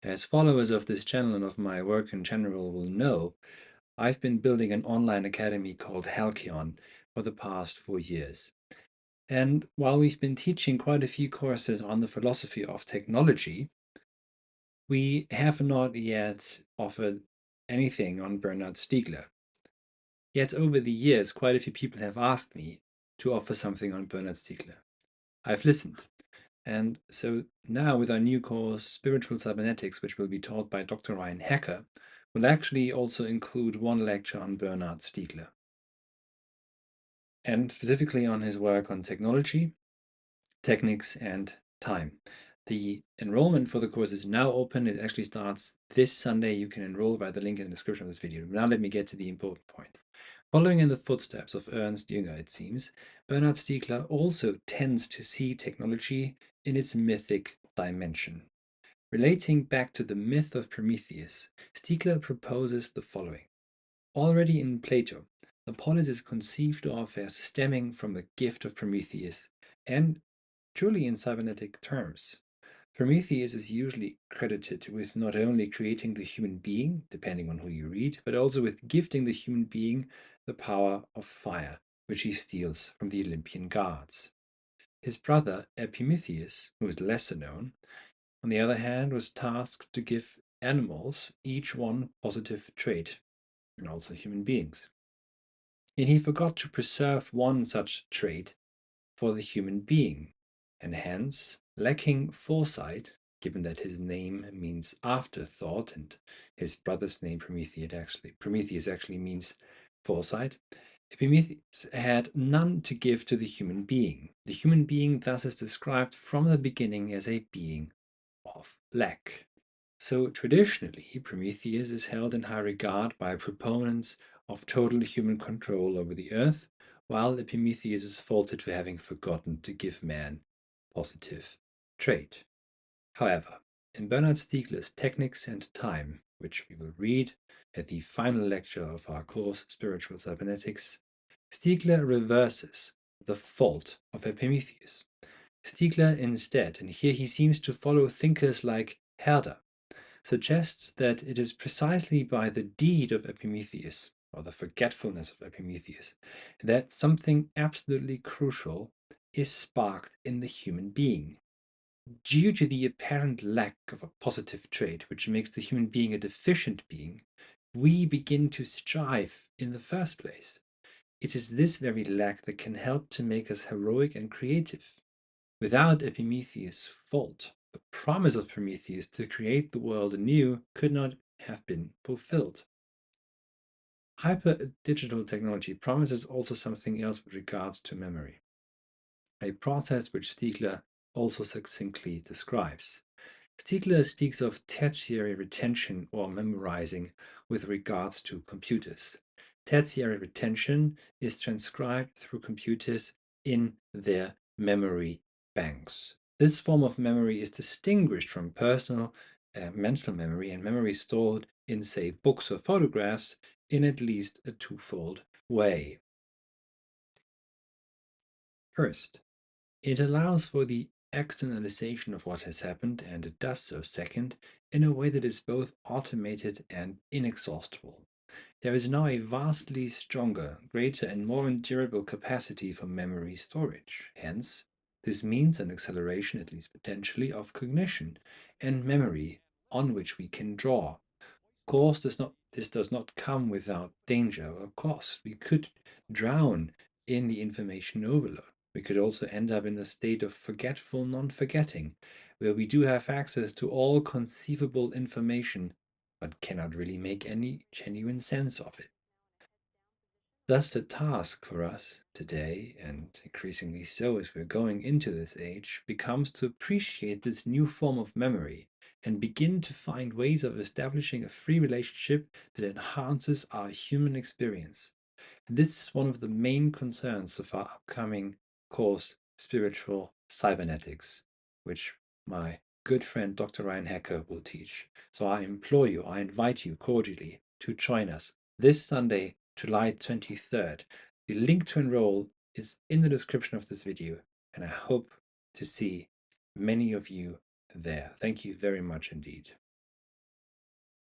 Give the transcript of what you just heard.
As followers of this channel and of my work in general will know, I've been building an online academy called Halcyon for the past 4 years. And while we've been teaching quite a few courses on the philosophy of technology, we have not yet offered anything on Bernard Stiegler. Yet over the years, quite a few people have asked me to offer something on Bernard Stiegler. I've listened. And so now with our new course, Spiritual Cybernetics, which will be taught by Dr. Ryan Hacker, will actually also include one lecture on Bernard Stiegler, and specifically on his work on technology, techniques, and time. The enrollment for the course is now open. It actually starts this Sunday. You can enroll via the link in the description of this video. Now let me get to the important point. Following in the footsteps of Ernst Jünger, it seems, Bernard Stiegler also tends to see technology in its mythic dimension. Relating back to the myth of Prometheus, Stiegler proposes the following. Already in Plato, the polis is conceived of as stemming from the gift of Prometheus, and truly in cybernetic terms. Prometheus is usually credited with not only creating the human being, depending on who you read, but also with gifting the human being the power of fire, which he steals from the Olympian gods. His brother Epimetheus, who is lesser known, on the other hand, was tasked to give animals each one positive trait, and also human beings. And he forgot to preserve one such trait for the human being, and hence, lacking foresight, given that his name means afterthought, and his brother's name Prometheus actually means foresight, Epimetheus had none to give to the human being. The human being thus is described from the beginning as a being of lack. So traditionally, Prometheus is held in high regard by proponents of total human control over the earth, while Epimetheus is faulted for having forgotten to give man positive trait. However, in Bernard Stiegler's Techniques and Time, which we will read at the final lecture of our course Spiritual Cybernetics, Stiegler reverses the fault of Epimetheus. Stiegler instead, and here he seems to follow thinkers like Herder, suggests that it is precisely by the deed of Epimetheus, or the forgetfulness of Epimetheus, that something absolutely crucial is sparked in the human being. Due to the apparent lack of a positive trait, which makes the human being a deficient being, we begin to strive in the first place. It is this very lack that can help to make us heroic and creative. Without Epimetheus' fault, the promise of Prometheus to create the world anew could not have been fulfilled. Hyper-digital technology promises also something else with regards to memory, a process which Stiegler also succinctly describes. Stiegler speaks of tertiary retention or memorizing with regards to computers. Tertiary retention is transcribed through computers in their memory banks. This form of memory is distinguished from personal mental memory and memory stored in, say, books or photographs in at least a twofold way. First, it allows for the externalization of what has happened, and it does so second, in a way that is both automated and inexhaustible. There is now a vastly stronger, greater, and more endurable capacity for memory storage. Hence, this means an acceleration, at least potentially, of cognition and memory on which we can draw. Of course, this does not come without danger or cost. We could drown in the information overload. We could also end up in a state of forgetful non-forgetting, where we do have access to all conceivable information, but cannot really make any genuine sense of it. Thus, the task for us today, and increasingly so as we're going into this age, becomes to appreciate this new form of memory and begin to find ways of establishing a free relationship that enhances our human experience. And this is one of the main concerns of our upcoming course, Spiritual Cybernetics, which my good friend Dr. Ryan Hacker will teach. So I implore you, I invite you cordially to join us this Sunday, July 23rd. The link to enroll is in the description of this video, and I hope to see many of you there. Thank you very much indeed.